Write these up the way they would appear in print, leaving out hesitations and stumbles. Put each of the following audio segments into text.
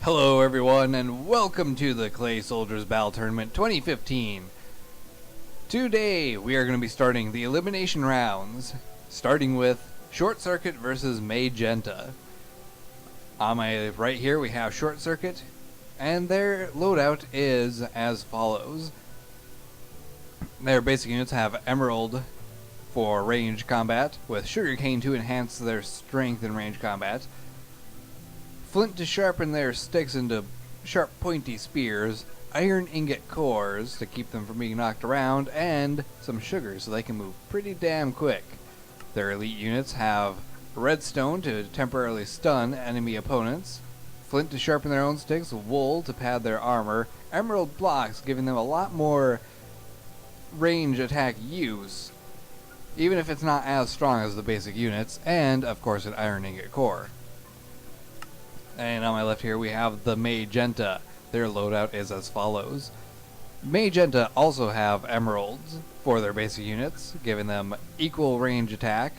Hello everyone and welcome to the Clay Soldiers Battle Tournament 2015. Today we are going to be starting the elimination rounds, starting with Short Circuit versus Mage-Enta. On my right here we have Short Circuit, and their loadout is as follows. Their basic units have Emerald for range combat, with Sugarcane to enhance their strength in range combat, Flint to sharpen their sticks into sharp pointy spears, iron ingot cores to keep them from being knocked around, and some sugar so they can move pretty damn quick. Their elite units have redstone to temporarily stun enemy opponents, flint to sharpen their own sticks, wool to pad their armor, emerald blocks giving them a lot more range attack use, even if it's not as strong as the basic units, and of course an iron ingot core. And on my left here we have the Magenta. Their loadout is as follows. Magenta also have emeralds for their basic units, giving them equal range attack,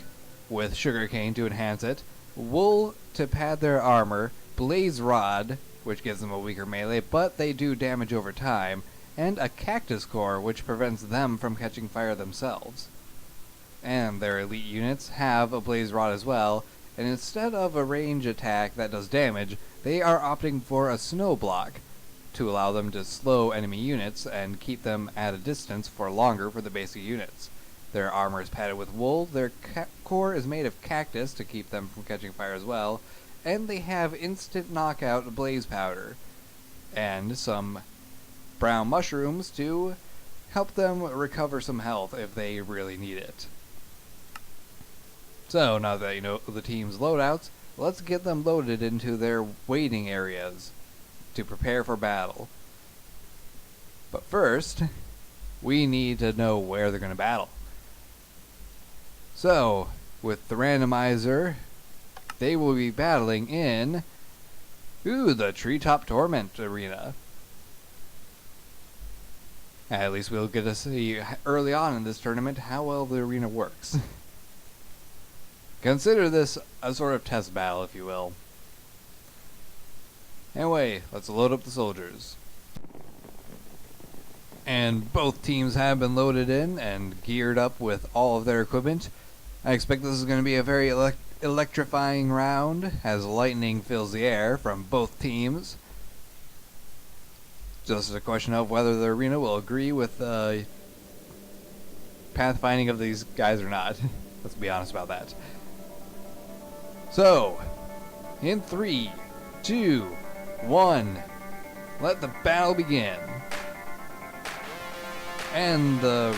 with sugarcane to enhance it, wool to pad their armor, blaze rod, which gives them a weaker melee, but they do damage over time, and a cactus core, which prevents them from catching fire themselves. And their elite units have a blaze rod as well, and instead of a range attack that does damage, they are opting for a snow block to allow them to slow enemy units and keep them at a distance for longer for the basic units. Their armor is padded with wool, their core is made of cactus to keep them from catching fire as well, and they have instant knockout blaze powder, and some brown mushrooms to help them recover some health if they really need it. So, now that you know the team's loadouts, let's get them loaded into their waiting areas to prepare for battle. But first, we need to know where they're going to battle. So, with the randomizer, they will be battling in the Treetop Torment Arena. At least we'll get to see early on in this tournament how well the arena works. Consider this a sort of test battle, if you will. Anyway, let's load up the soldiers. And both teams have been loaded in and geared up with all of their equipment. I expect this is going to be a very electrifying round, as lightning fills the air from both teams. Just a question of whether the arena will agree with pathfinding of these guys or not. Let's be honest about that. So, in 3, 2, 1, let the battle begin. And the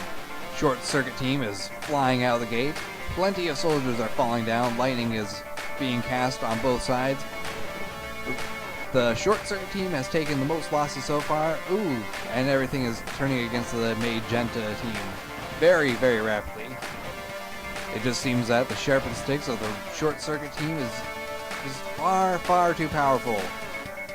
Short Circuit team is flying out of the gate. Plenty of soldiers are falling down. Lightning is being cast on both sides. The Short Circuit team has taken the most losses so far. And everything is turning against the Mage-Enta team very, very rapidly. It just seems that the sharpened sticks of the Short Circuit team is far, far too powerful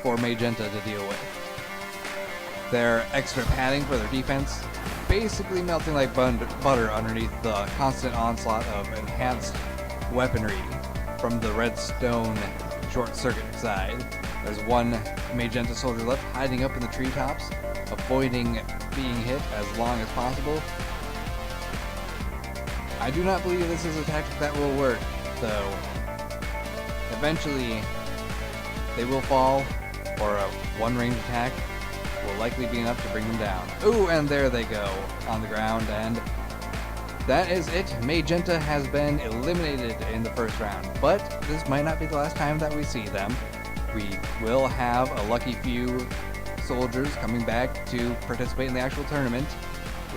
for Magenta to deal with. Their extra padding for their defense basically melting like butter underneath the constant onslaught of enhanced weaponry from the redstone Short Circuit side. There's one Magenta soldier left hiding up in the treetops, avoiding being hit as long as possible. I do not believe this is a tactic that will work, though. Eventually, they will fall, or a one-range attack will likely be enough to bring them down. And there they go, on the ground, and that is it. Magenta has been eliminated in the first round, but this might not be the last time that we see them. We will have a lucky few soldiers coming back to participate in the actual tournament.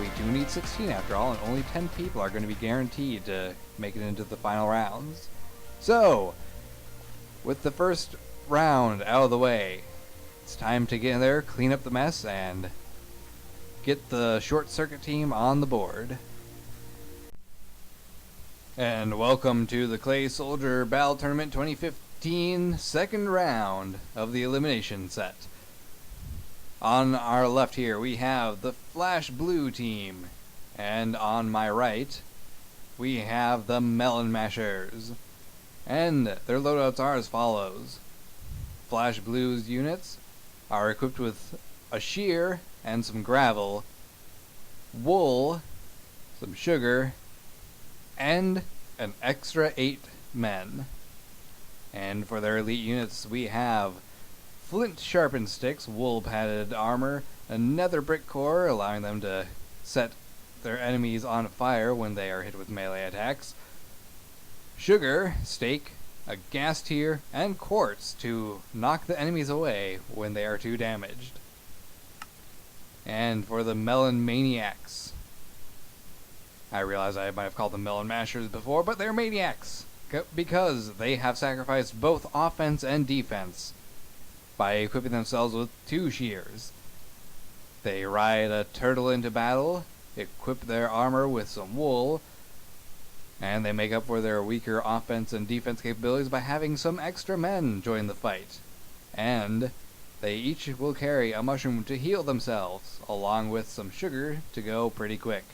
We do need 16 after all, and only 10 people are going to be guaranteed to make it into the final rounds. So, with the first round out of the way, it's time to get in there, clean up the mess, and get the Short Circuit team on the board. And welcome to the Clay Soldier Battle Tournament 2015 second round of the elimination set. On our left here we have the Flash Blue team, and on my right we have the Melon Mashers, and their loadouts are as follows. Flash Blue's units are equipped with a shear and some gravel, wool, some sugar, and an extra 8 men. And for their elite units, we have flint sharpened sticks, wool padded armor, a nether brick core allowing them to set their enemies on fire when they are hit with melee attacks, sugar, stake, a gas tier, and quartz to knock the enemies away when they are too damaged. And for the Melon Maniacs, I realize I might have called them Melon Mashers before, but they're Maniacs because they have sacrificed both offense and defense by equipping themselves with 2 shears. They ride a turtle into battle, equip their armor with some wool, and they make up for their weaker offense and defense capabilities by having some extra men join the fight. And they each will carry a mushroom to heal themselves, along with some sugar to go pretty quick.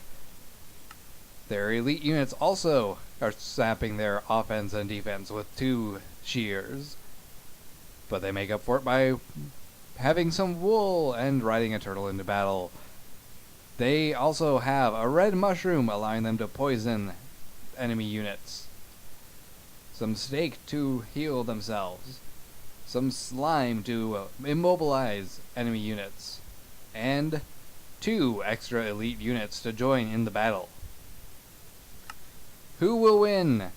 Their elite units also are sapping their offense and defense with 2 shears, but they make up for it by having some wool and riding a turtle into battle. They also have a red mushroom allowing them to poison enemy units, some stake to heal themselves, some slime to immobilize enemy units, and 2 extra elite units to join in the battle. Who will win?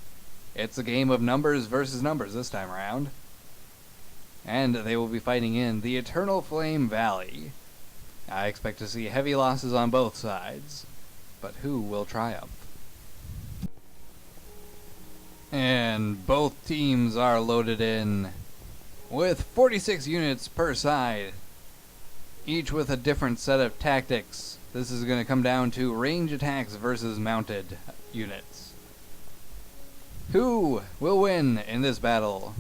It's a game of numbers versus numbers this time around. And they will be fighting in the Eternal Flame Valley. I expect to see heavy losses on both sides, but who will triumph? And both teams are loaded in with 46 units per side, each with a different set of tactics. This is going to come down to range attacks versus mounted units. Who will win in this battle?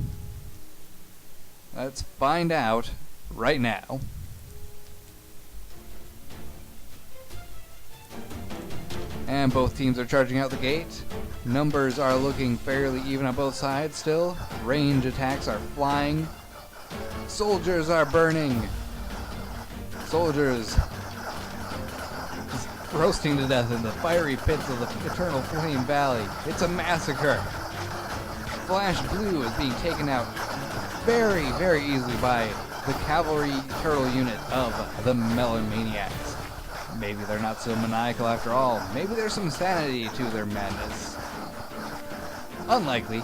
Let's find out right now. And both teams are charging out the gate. Numbers are looking fairly even on both sides still. Range attacks are flying. Soldiers are burning. Soldiers roasting to death in the fiery pits of the Eternal Flame Valley. It's a massacre. Flash Blue is being taken out very, very easily by the cavalry turtle unit of the Melon Maniacs. Maybe they're not so maniacal after all. Maybe there's some sanity to their madness. Unlikely.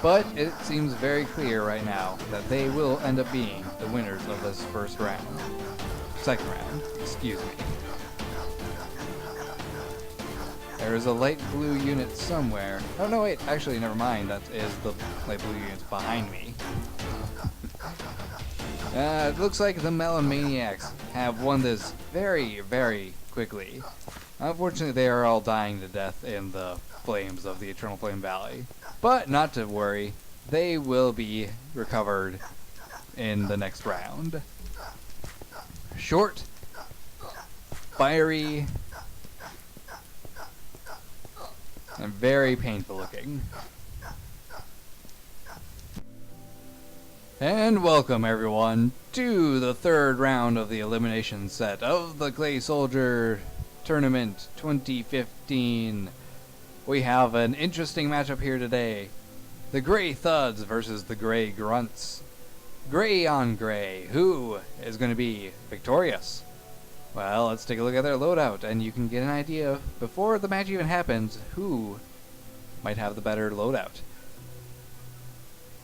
But it seems very clear right now that they will end up being the winners of this first round. Second round, excuse me. There is a light blue unit somewhere. Oh no, wait, actually never mind. That is the light blue units behind me. It looks like the Melon Maniacs have won this very, very quickly. Unfortunately, they are all dying to death in the flames of the Eternal Flame Valley. But not to worry, they will be recovered in the next round. Short, fiery, and very painful looking. And welcome everyone to the third round of the elimination set of the Clay Soldier Tournament 2015. We have an interesting matchup here today. The Gray Thuds versus the Gray Grunts. Gray on Gray. Who is going to be victorious? Well, let's take a look at their loadout and you can get an idea before the match even happens who might have the better loadout.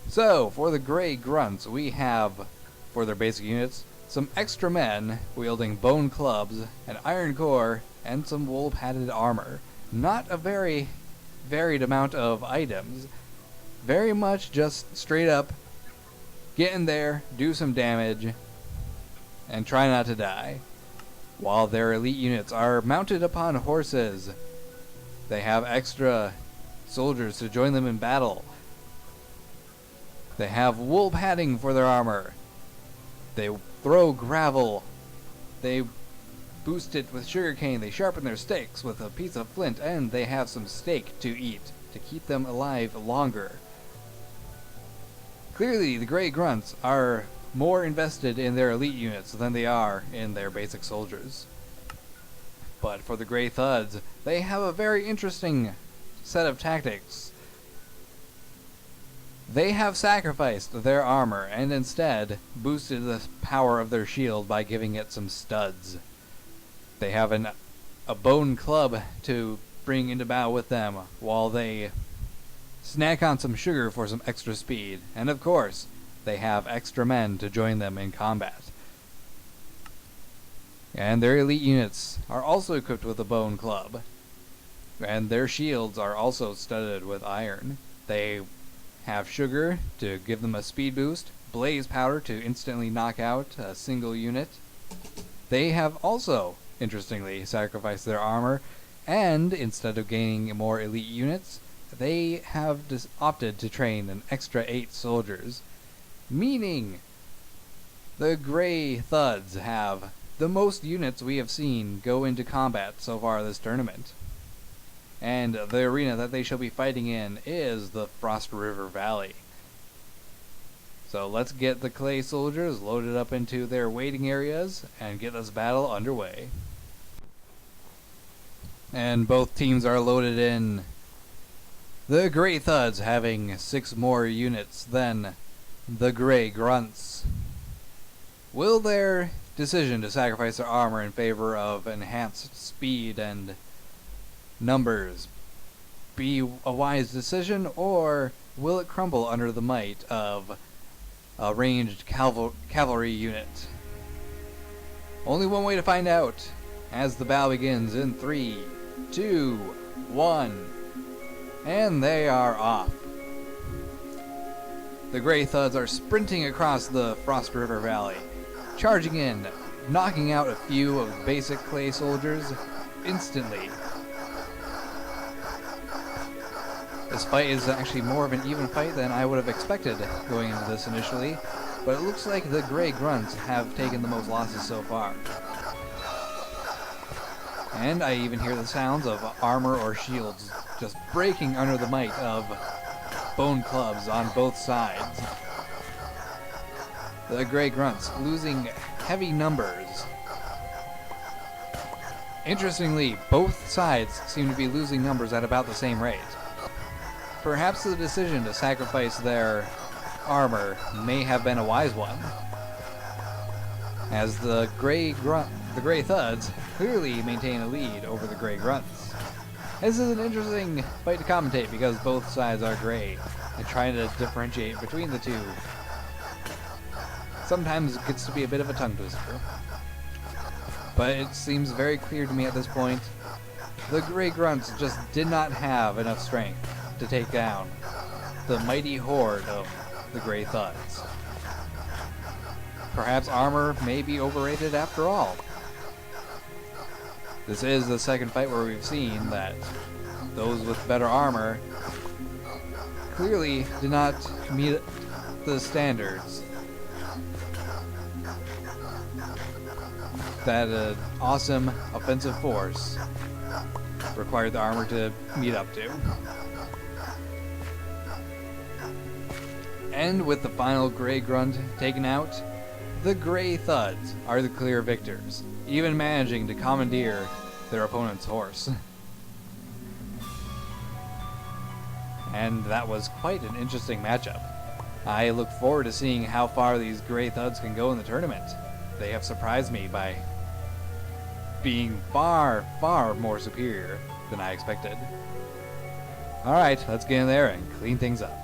So, for the Gray Grunts, we have, for their basic units, some extra men wielding bone clubs, an iron core, and some wool padded armor. Not a very varied amount of items. Very much just straight up, get in there, do some damage, and try not to die. While their elite units are mounted upon horses, they have extra soldiers to join them in battle. They have wool padding for their armor. They throw gravel. They boost it with sugarcane. They sharpen their stakes with a piece of flint, and they have some steak to eat to keep them alive longer. Clearly, the Grey Grunts are more invested in their elite units than they are in their basic soldiers. But for the Grey Thuds, they have a very interesting set of tactics. They have sacrificed their armor and instead boosted the power of their shield by giving it some studs. They have a bone club to bring into battle with them while they snack on some sugar for some extra speed. And of course, they have extra men to join them in combat. And their elite units are also equipped with a bone club. And their shields are also studded with iron. They have sugar to give them a speed boost, blaze powder to instantly knock out a single unit. They have also, interestingly, sacrificed their armor, and instead of gaining more elite units, they have opted to train an extra 8 soldiers, meaning the Grey Thuds have the most units we have seen go into combat so far this tournament. And the arena that they shall be fighting in is the Frost River Valley. So let's get the clay soldiers loaded up into their waiting areas and get this battle underway. And both teams are loaded in. The Grey Thuds having 6 more units than the Grey Grunts. Will their decision to sacrifice their armor in favor of enhanced speed and numbers be a wise decision, or will it crumble under the might of a ranged cavalry unit? Only one way to find out as the battle begins in 3, 2, 1, and they are off. The Grey Thuds are sprinting across the Frost River Valley, charging in, knocking out a few of the basic clay soldiers instantly. This fight is actually more of an even fight than I would have expected going into this initially, but it looks like the Grey Grunts have taken the most losses so far. And I even hear the sounds of armor or shields just breaking under the might of bone clubs on both sides. The Grey Grunts losing heavy numbers. Interestingly, both sides seem to be losing numbers at about the same rate. Perhaps the decision to sacrifice their armor may have been a wise one, as the Grey Thuds clearly maintain a lead over the Grey Grunts. This is an interesting fight to commentate because both sides are grey, and trying to differentiate between the two sometimes gets to be a bit of a tongue twister. But it seems very clear to me at this point, the Grey Grunts just did not have enough strength to take down the mighty horde of the Grey Thuds. Perhaps armor may be overrated after all. This is the second fight where we've seen that those with better armor clearly did not meet the standards that an awesome offensive force required the armor to meet up to. And with the final Grey Grunt taken out, the Grey Thuds are the clear victors, even managing to commandeer their opponent's horse. And that was quite an interesting matchup. I look forward to seeing how far these Grey Thuds can go in the tournament. They have surprised me by being far, far more superior than I expected. Alright, let's get in there and clean things up.